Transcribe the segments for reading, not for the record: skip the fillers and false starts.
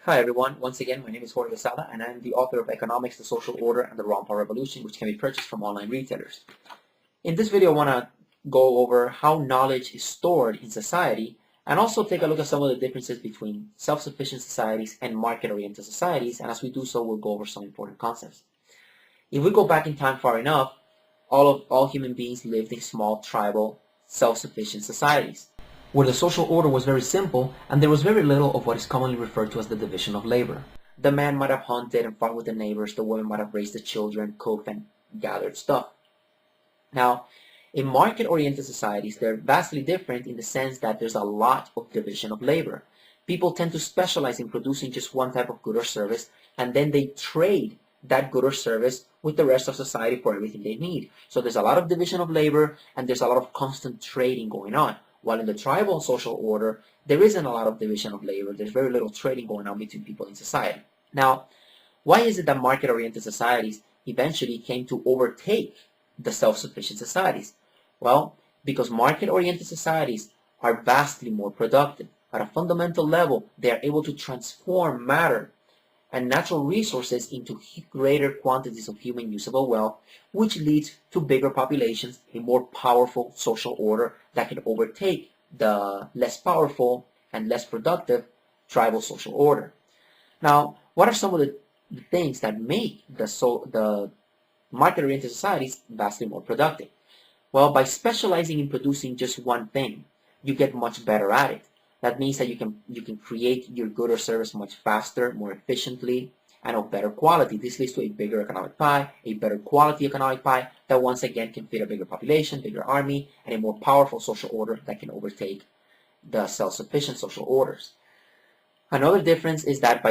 Hi everyone, once again my name is Jorge Sala and I am the author of Economics, the Social Order, and the Rompa Revolution, which can be purchased from online retailers. In this video I want to go over how knowledge is stored in society and also take a look at some of the differences between self-sufficient societies and market-oriented societies, and as we do so we'll go over some important concepts. If we go back in time far enough, all human beings lived in small tribal self-sufficient societies, where the social order was very simple and there was very little of what is commonly referred to as the division of labor. The man might have hunted and fought with the neighbors, the woman might have raised the children, cooked, and gathered stuff. Now, in market-oriented societies, they're vastly different in the sense that there's a lot of division of labor. People tend to specialize in producing just one type of good or service, and then they trade that good or service with the rest of society for everything they need. So there's a lot of division of labor, and there's a lot of constant trading going on. While in the tribal social order, there isn't a lot of division of labor. There's very little trading going on between people in society. Now, why is it that market-oriented societies eventually came to overtake the self-sufficient societies? Well, because market-oriented societies are vastly more productive. At a fundamental level, they are able to transform matter and natural resources into greater quantities of human usable wealth, which leads to bigger populations, a more powerful social order that can overtake the less powerful and less productive tribal social order. Now, what are some of the things that make the market-oriented societies vastly more productive? Well, by specializing in producing just one thing, you get much better at it. That means that you can create your good or service much faster, more efficiently, and of better quality. This leads to a bigger economic pie, a better quality economic pie that once again can fit a bigger population, bigger army, and a more powerful social order that can overtake the self-sufficient social orders. Another difference is that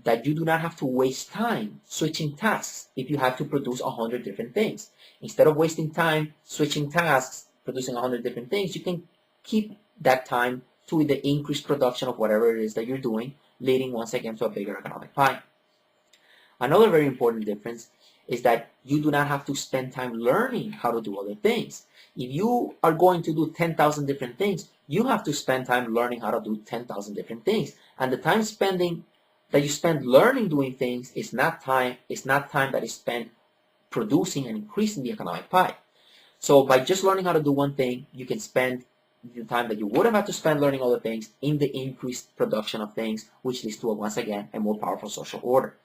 that you do not have to waste time switching tasks if you have to produce 100 different things. Instead of wasting time switching tasks, producing 100 different things, you can keep that time to the increased production of whatever it is that you're doing, leading once again to a bigger economic pie. Another very important difference is that you do not have to spend time learning how to do other things. If you are going to do 10,000 different things, you have to spend time learning how to do 10,000 different things. And the time that you spend learning doing things is not time that is spent producing and increasing the economic pie. So by just learning how to do one thing, you can spend the time that you would have had to spend learning other things in the increased production of things, which leads to, once again, a more powerful social order.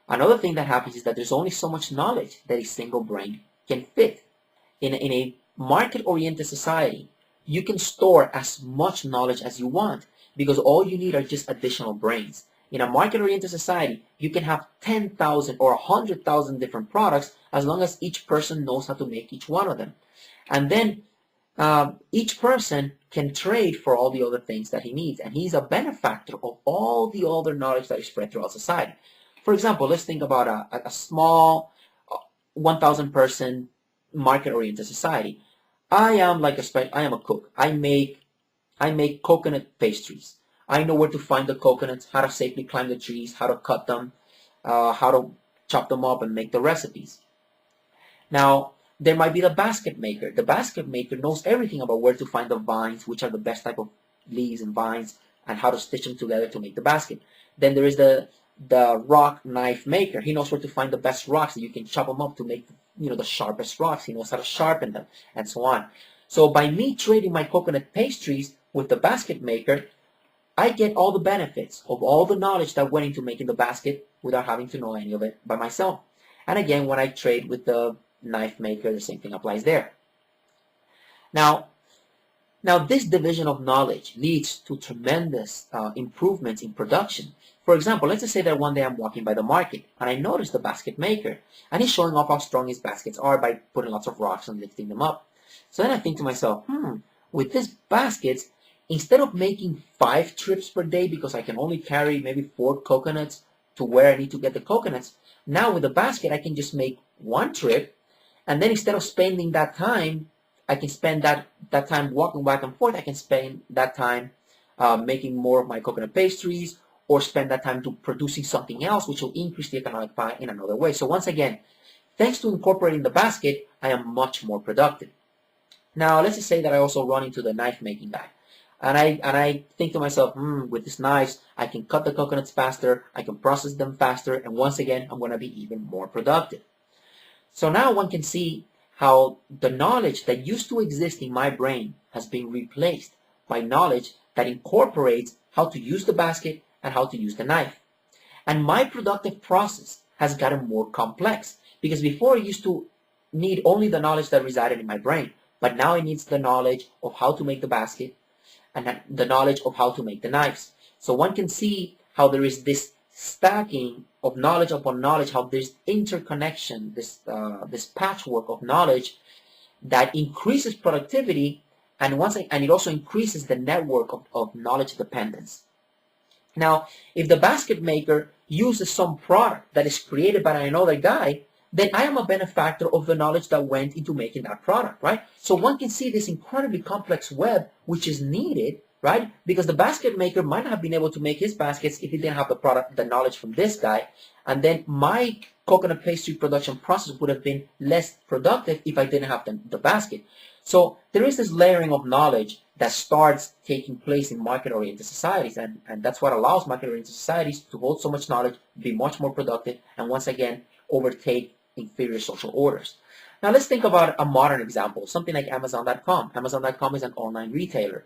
Another thing that happens is that there's only so much knowledge that a single brain can fit. In a market-oriented society, you can store as much knowledge as you want because all you need are just additional brains. In a market-oriented society, you can have 10,000 or 100,000 different products as long as each person knows how to make each one of them. And then each person can trade for all the other things that he needs, and he's a benefactor of all the other knowledge that is spread throughout society. For example, let's think about a small 1,000 person market-oriented society. I am a cook. I make coconut pastries. I know where to find the coconuts, how to safely climb the trees, how to cut them, how to chop them up and make the recipes. Now, there might be the basket maker. The basket maker knows everything about where to find the vines, which are the best type of leaves and vines, and how to stitch them together to make the basket. Then there is the rock knife maker. He knows where to find the best rocks that you can chop them up to make the sharpest rocks. He knows how to sharpen them, and so on. So by me trading my coconut pastries with the basket maker, I get all the benefits of all the knowledge that went into making the basket without having to know any of it by myself. And again, when I trade with the knife maker, the same thing applies there. Now this division of knowledge leads to tremendous improvements in production. For example, let's just say that one day I'm walking by the market and I notice the basket maker and he's showing off how strong his baskets are by putting lots of rocks and lifting them up. So then I think to myself, with these baskets, instead of making 5 trips per day because I can only carry maybe 4 coconuts to where I need to get the coconuts, now with the basket I can just make 1 trip. And then instead of spending that time, I can spend that time walking back and forth. I can spend that time making more of my coconut pastries, or spend that time to producing something else, which will increase the economic pie in another way. So once again, thanks to incorporating the basket, I am much more productive. Now, let's just say that I also run into the knife making guy. And I think to myself, with these knives, I can cut the coconuts faster, I can process them faster, and once again, I'm going to be even more productive. So now one can see how the knowledge that used to exist in my brain has been replaced by knowledge that incorporates how to use the basket and how to use the knife. And my productive process has gotten more complex because before I used to need only the knowledge that resided in my brain, but now it needs the knowledge of how to make the basket and the knowledge of how to make the knives. So one can see how there is this stacking of knowledge upon knowledge, how there's interconnection, this patchwork of knowledge that increases productivity, and it also increases the network of knowledge dependence. Now, if the basket maker uses some product that is created by another guy, then I am a benefactor of the knowledge that went into making that product, right? So one can see this incredibly complex web which is needed, right? Because the basket maker might not have been able to make his baskets if he didn't have the knowledge from this guy. And then my coconut pastry production process would have been less productive if I didn't have the basket. So there is this layering of knowledge that starts taking place in market-oriented societies, and that's what allows market-oriented societies to hold so much knowledge, be much more productive, and once again overtake inferior social orders. Now let's think about a modern example, something like Amazon.com. Amazon.com is an online retailer.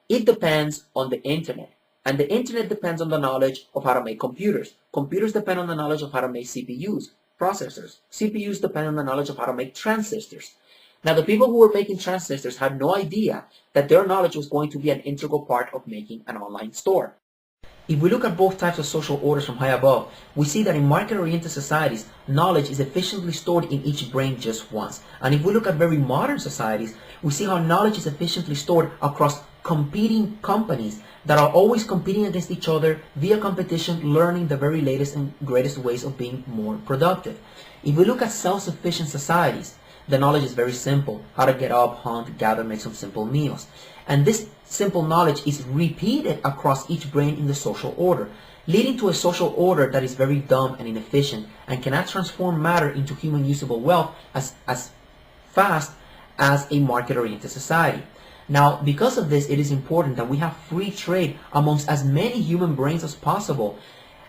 It depends on the internet, and the internet depends on the knowledge of how to make computers. Computers depend on the knowledge of how to make CPUs, processors. CPUs depend on the knowledge of how to make transistors. Now, the people who were making transistors had no idea that their knowledge was going to be an integral part of making an online store. If we look at both types of social orders from high above, we see that in market-oriented societies, knowledge is efficiently stored in each brain just once. And if we look at very modern societies, we see how knowledge is efficiently stored across competing companies that are always competing against each other via competition, learning the very latest and greatest ways of being more productive. If we look at self-sufficient societies, the knowledge is very simple: how to get up, hunt, gather, make some simple meals. And this simple knowledge is repeated across each brain in the social order, leading to a social order that is very dumb and inefficient and cannot transform matter into human usable wealth as fast as a market-oriented society. Now, because of this, it is important that we have free trade amongst as many human brains as possible.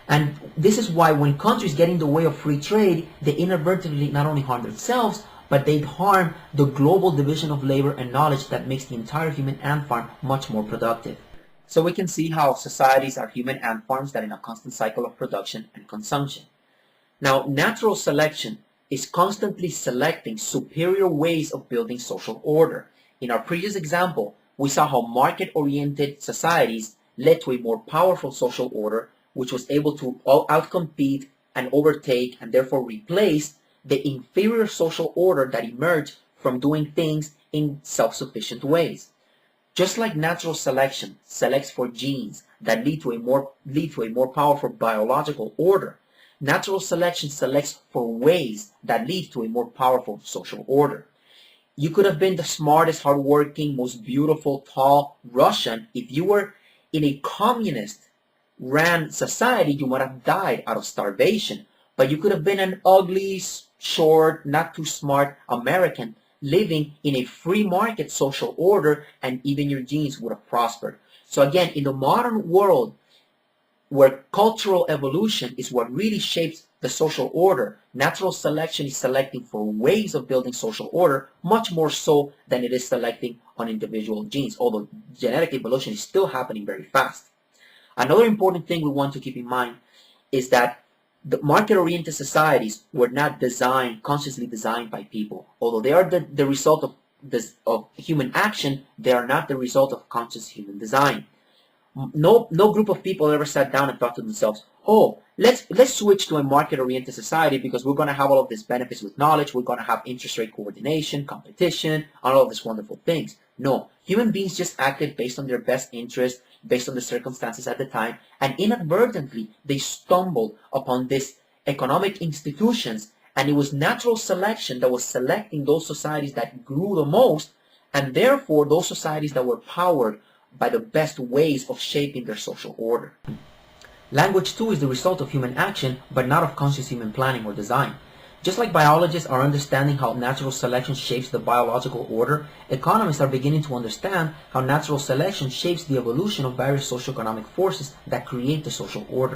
And this is why when countries get in the way of free trade, they inadvertently not only harm themselves, but they harm the global division of labor and knowledge that makes the entire human ant farm much more productive. So we can see how societies are human ant farms that are in a constant cycle of production and consumption. Now, natural selection is constantly selecting superior ways of building social order. In our previous example, we saw how market-oriented societies led to a more powerful social order, which was able to outcompete and overtake and therefore replace the inferior social order that emerged from doing things in self-sufficient ways. Just like natural selection selects for genes that lead to a more powerful biological order, natural selection selects for ways that lead to a more powerful social order. You could have been the smartest, hardworking, most beautiful, tall Russian. If you were in a communist-ran society, you might have died out of starvation. But you could have been an ugly, short, not too smart American living in a free market social order, and even your genes would have prospered. So again, in the modern world, where cultural evolution is what really shapes the social order, natural selection is selecting for ways of building social order much more so than it is selecting on individual genes, although genetic evolution is still happening very fast. Another important thing we want to keep in mind is that the market-oriented societies were not consciously designed by people. Although they are the result of human action, they are not the result of conscious human design. No group of people ever sat down and thought to themselves, oh, let's switch to a market-oriented society because we're going to have all of these benefits with knowledge, we're going to have interest rate coordination, competition, and all of these wonderful things. No, human beings just acted based on their best interest, based on the circumstances at the time, and inadvertently they stumbled upon these economic institutions, and it was natural selection that was selecting those societies that grew the most, and therefore those societies that were powered by the best ways of shaping their social order. Language too is the result of human action, but not of conscious human planning or design. Just like biologists are understanding how natural selection shapes the biological order, economists are beginning to understand how natural selection shapes the evolution of various socioeconomic forces that create the social order.